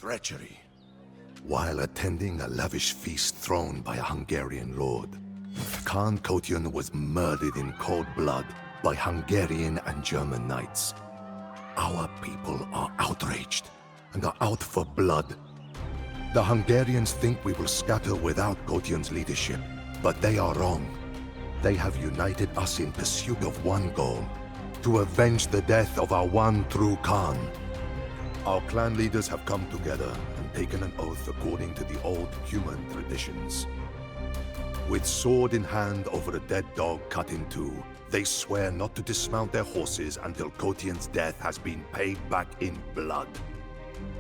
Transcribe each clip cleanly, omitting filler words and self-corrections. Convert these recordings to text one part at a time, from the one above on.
treachery. While attending a lavish feast thrown by a Hungarian lord, Khan Kotyan was murdered in cold blood by Hungarian and German knights. Our people are outraged and are out for blood. The Hungarians think we will scatter without Kotyan's leadership, but they are wrong. They have united us in pursuit of one goal: to avenge the death of our one true Khan. Our clan leaders have come together and taken an oath according to the old human traditions. With sword in hand over a dead dog cut in two, they swear not to dismount their horses until Kotyan's death has been paid back in blood.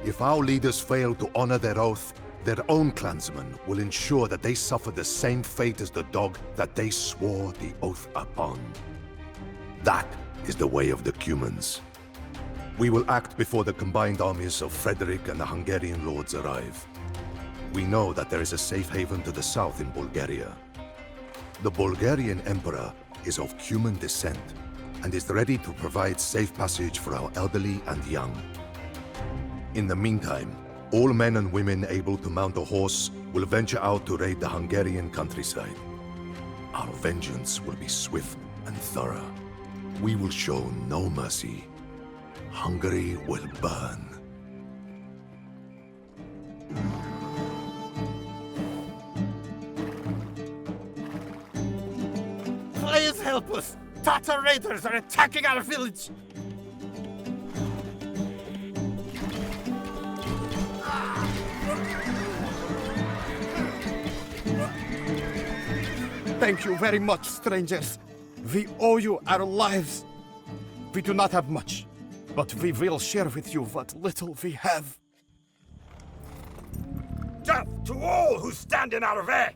If our leaders fail to honor their oath, their own clansmen will ensure that they suffer the same fate as the dog that they swore the oath upon. That is the way of the Cumans. We will act before the combined armies of Frederick and the Hungarian lords arrive. We know that there is a safe haven to the south in Bulgaria. The Bulgarian emperor is of Cuman descent and is ready to provide safe passage for our elderly and young. In the meantime, all men and women able to mount a horse will venture out to raid the Hungarian countryside. Our vengeance will be swift and thorough. We will show no mercy. Hungary will burn. Please help us! Tatar raiders are attacking our village! Thank you very much, strangers. We owe you our lives. We do not have much, but we will share with you what little we have. Death to all who stand in our way!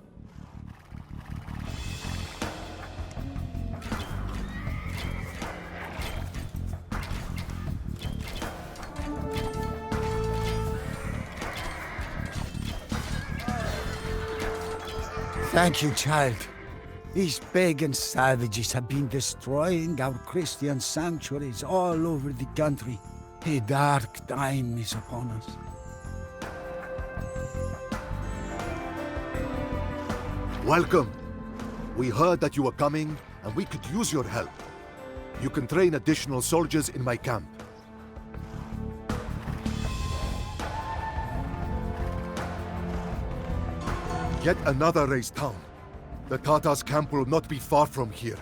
Thank you, child. These pagan savages have been destroying our Christian sanctuaries all over the country. A dark time is upon us. Welcome. We heard that you were coming, and we could use your help. You can train additional soldiers in my camp. Yet another raised town. The Tatars' camp will not be far from here.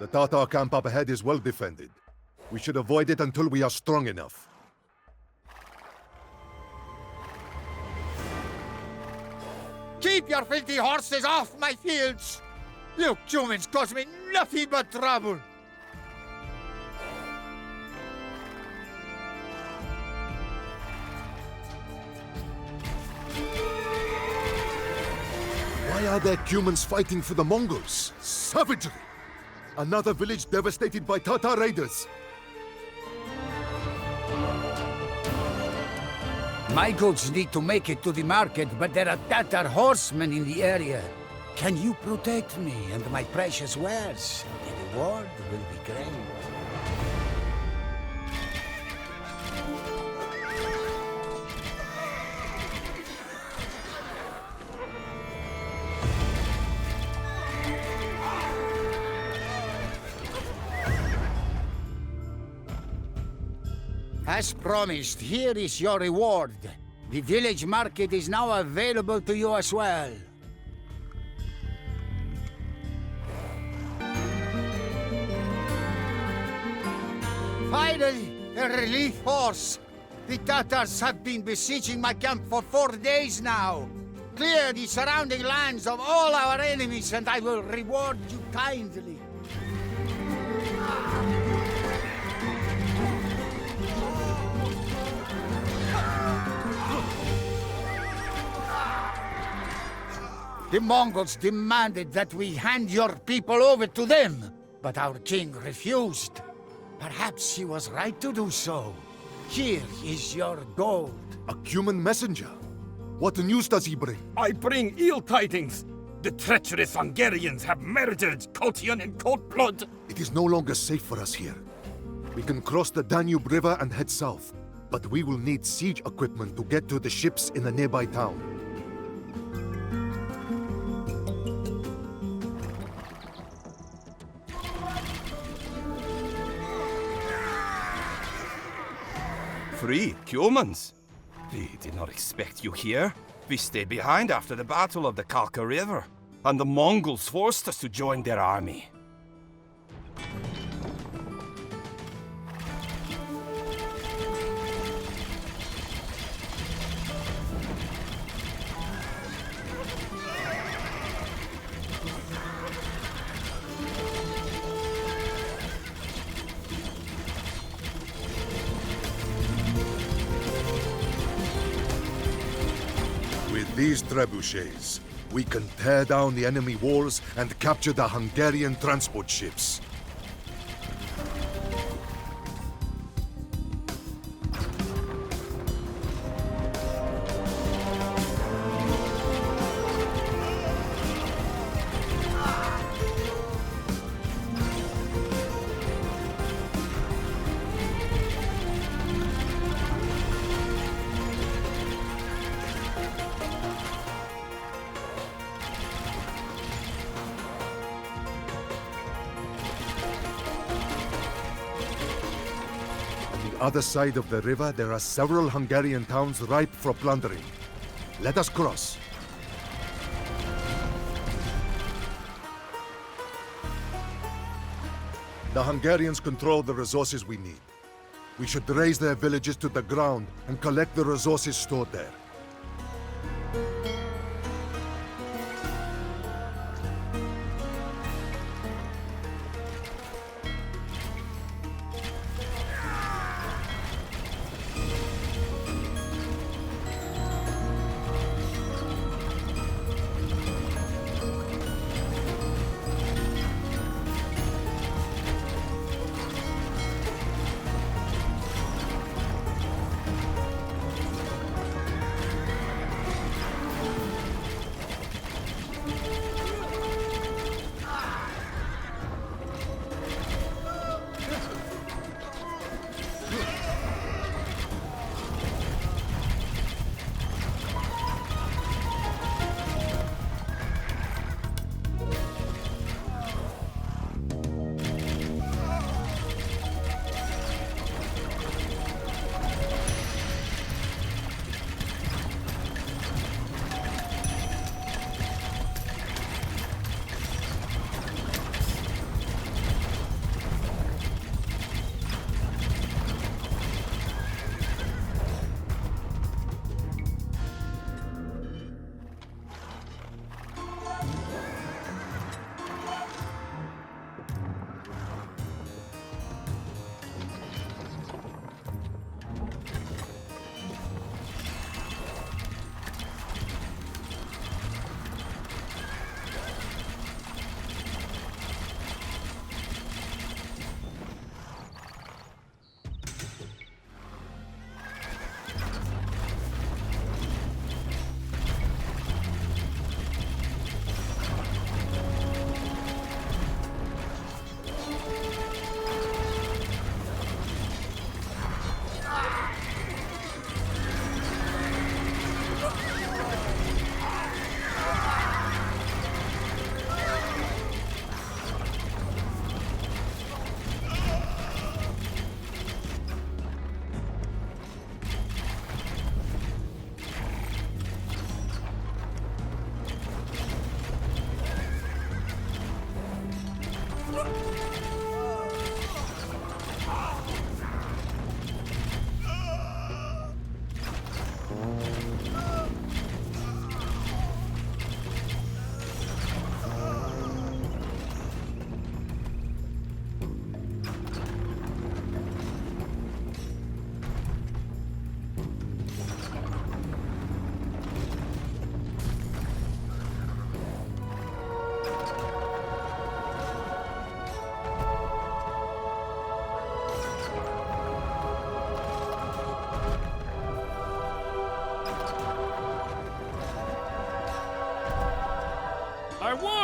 The Tatar camp up ahead is well defended. We should avoid it until we are strong enough. Keep your filthy horses off my fields! You humans cause me nothing but trouble! Why are there humans fighting for the Mongols? Savagery! Another village devastated by Tatar raiders. My goods need to make it to the market, but there are Tatar horsemen in the area. Can you protect me and my precious wares? The reward will be great. As promised, here is your reward. The village market is now available to you as well. Finally, a relief force. The Tatars have been besieging my camp for 4 days now. Clear the surrounding lands of all our enemies, and I will reward you kindly. The Mongols demanded that we hand your people over to them, but our king refused. Perhaps he was right to do so. Here is your gold. A human messenger? What news does he bring? I bring ill tidings. The treacherous Hungarians have murdered Kotyan in cold blood. It is no longer safe for us here. We can cross the Danube River and head south, but we will need siege equipment to get to the ships in the nearby town. Three humans? We did not expect you here. We stayed behind after the Battle of the Kalka River, and the Mongols forced us to join their army. With these trebuchets, we can tear down the enemy walls and capture the Hungarian transport ships. Other side of the river, there are several Hungarian towns ripe for plundering. Let us cross. The Hungarians control the resources we need. We should raze their villages to the ground and collect the resources stored there.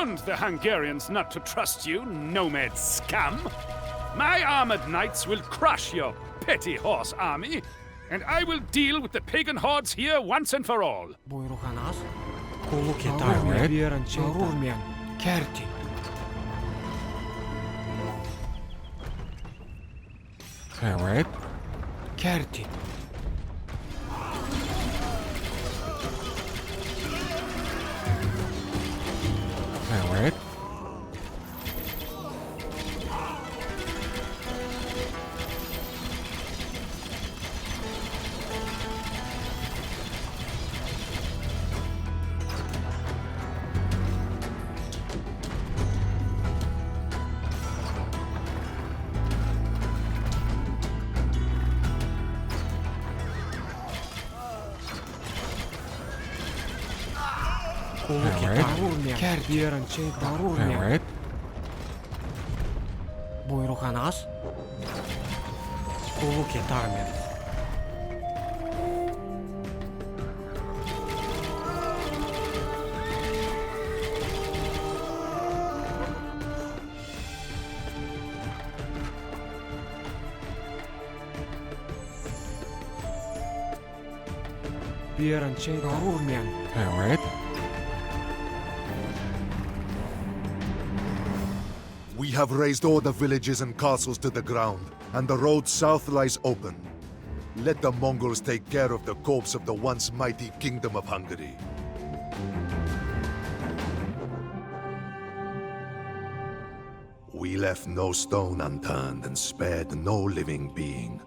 warned the Hungarians not to trust you, nomad scum. My armored knights will crush your petty horse army, and I will deal with the pagan hordes here once and for all. Buyruğunuz? Kulluk yeter. Bir Rumen. Kerti. Evet. Kerti. Evet. Kulluk yeter. Kerti. Bir Rumen. Evet. Buyruğunuz? Kulluk yeter. Bir Rumen. Evet. We have razed all the villages and castles to the ground, and the road south lies open. Let the Mongols take care of the corpse of the once mighty Kingdom of Hungary. We left no stone unturned and spared no living being.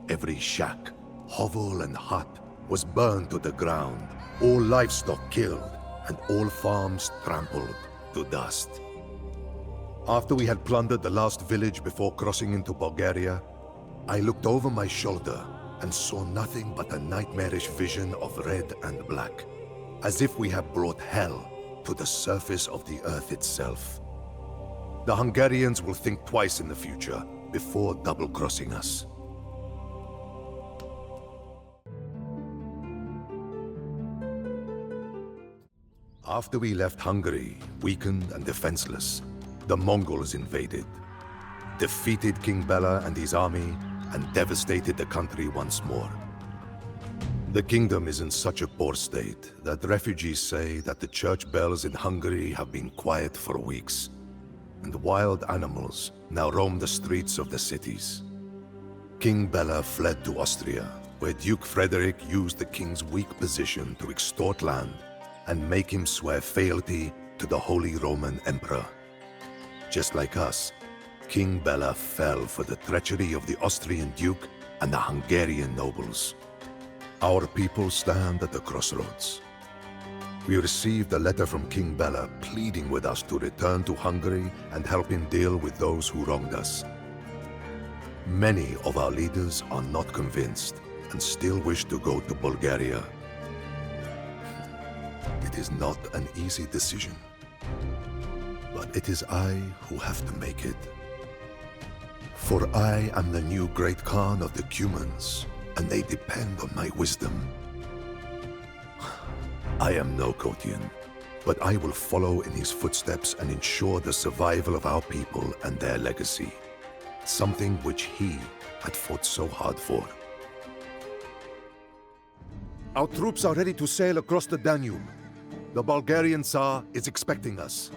Every shack, hovel, and hut was burned to the ground, all livestock killed, and all farms trampled to dust. After we had plundered the last village before crossing into Bulgaria, I looked over my shoulder and saw nothing but a nightmarish vision of red and black, as if we had brought hell to the surface of the earth itself. The Hungarians will think twice in the future before double-crossing us. After we left Hungary, weakened and defenseless, the Mongols invaded, defeated King Bela and his army, and devastated the country once more. The kingdom is in such a poor state that refugees say that the church bells in Hungary have been quiet for weeks, and wild animals now roam the streets of the cities. King Bela fled to Austria, where Duke Frederick used the king's weak position to extort land and make him swear fealty to the Holy Roman Emperor. Just like us, King Bela fell for the treachery of the Austrian Duke and the Hungarian nobles. Our people stand at the crossroads. We received a letter from King Bela pleading with us to return to Hungary and help him deal with those who wronged us. Many of our leaders are not convinced and still wish to go to Bulgaria. It is not an easy decision. But it is I who have to make it. For I am the new great Khan of the Cumans, and they depend on my wisdom. I am no Kotyan, but I will follow in his footsteps and ensure the survival of our people and their legacy. Something which he had fought so hard for. Our troops are ready to sail across the Danube. The Bulgarian Tsar is expecting us.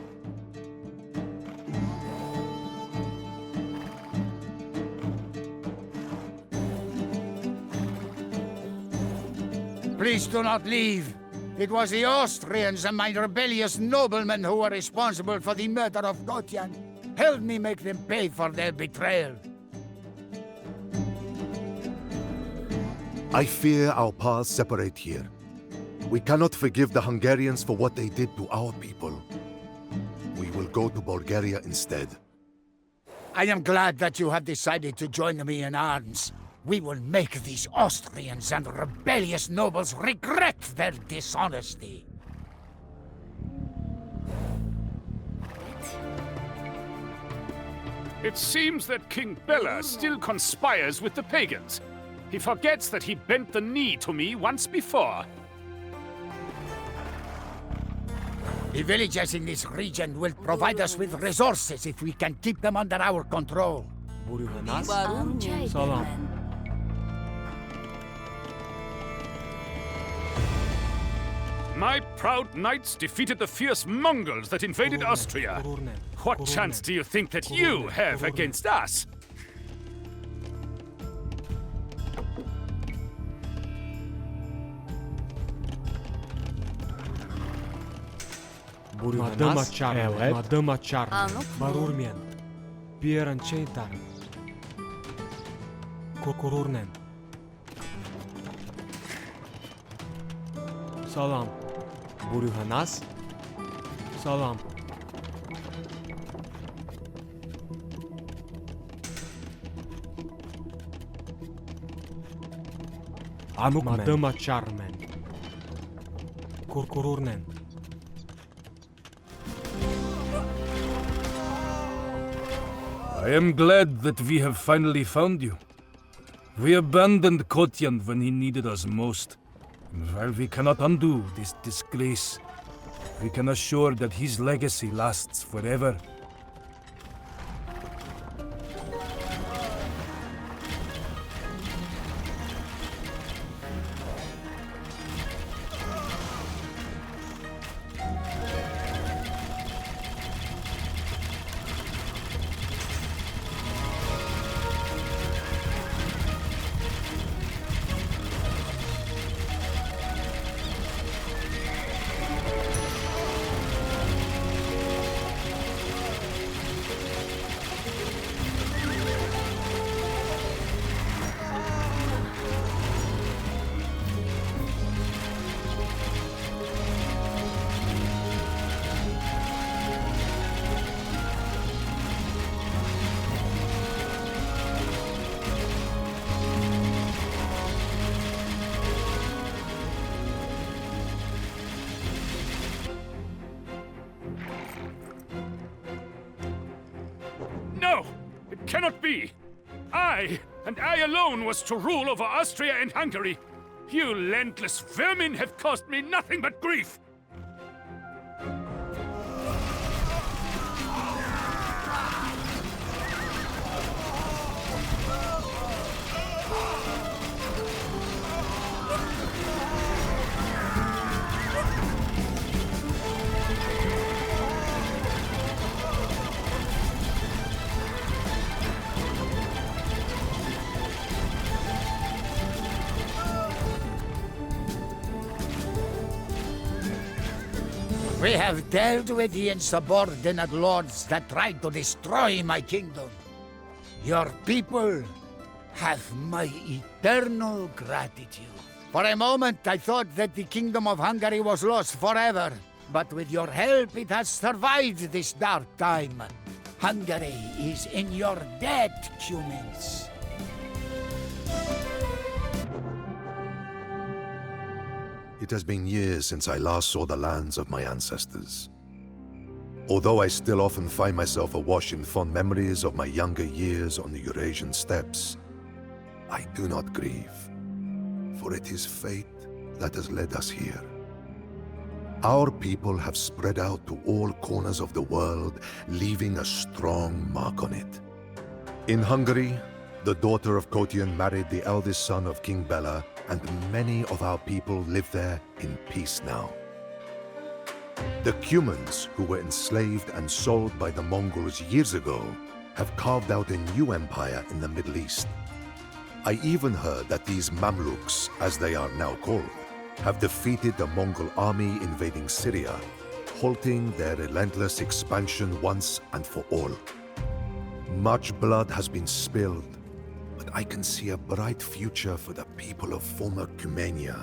Please do not leave. It was the Austrians and my rebellious noblemen who were responsible for the murder of Kotyan. Help me make them pay for their betrayal. I fear our paths separate here. We cannot forgive the Hungarians for what they did to our people. We will go to Bulgaria instead. I am glad that you have decided to join me in arms. We will make these Austrians and rebellious nobles regret their dishonesty. It seems that King Bela still conspires with the pagans. He forgets that he bent the knee to me once before. The villagers in this region will provide us with resources if we can keep them under our control. Buruhanas? Amcay Salam. Demen. My proud knights defeated the fierce Mongols that invaded Austria. What chance do you think that you have against us? Buruhanas? Evet. Madım açar. Anok. Barurmen. Pieran çeytar. Kokururnen. Salam. Buruhanas? Salam. Anukmen. Madım açar men. Kurkururnen. I am glad that we have finally found you. We abandoned Kotyan when he needed us most. And while we cannot undo this disgrace, we can assure that his legacy lasts forever. No! It cannot be! I, and I alone, was to rule over Austria and Hungary. You landless vermin have caused me nothing but grief! We have dealt with the insubordinate lords that tried to destroy my kingdom. Your people have my eternal gratitude. For a moment, I thought that the kingdom of Hungary was lost forever. But with your help, it has survived this dark time. Hungary is in your debt, humans. It has been years since I last saw the lands of my ancestors. Although I still often find myself awash in fond memories of my younger years on the Eurasian steppes, I do not grieve, for it is fate that has led us here. Our people have spread out to all corners of the world, leaving a strong mark on it. In Hungary, the daughter of Kotyan married the eldest son of King Bela, and many of our people live there in peace now. The Cumans, who were enslaved and sold by the Mongols years ago, have carved out a new empire in the Middle East. I even heard that these Mamluks, as they are now called, have defeated the Mongol army invading Syria, halting their relentless expansion once and for all. Much blood has been spilled, but I can see a bright future for the people of former Cumania.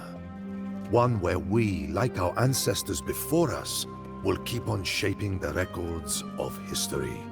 One where we, like our ancestors before us, will keep on shaping the records of history.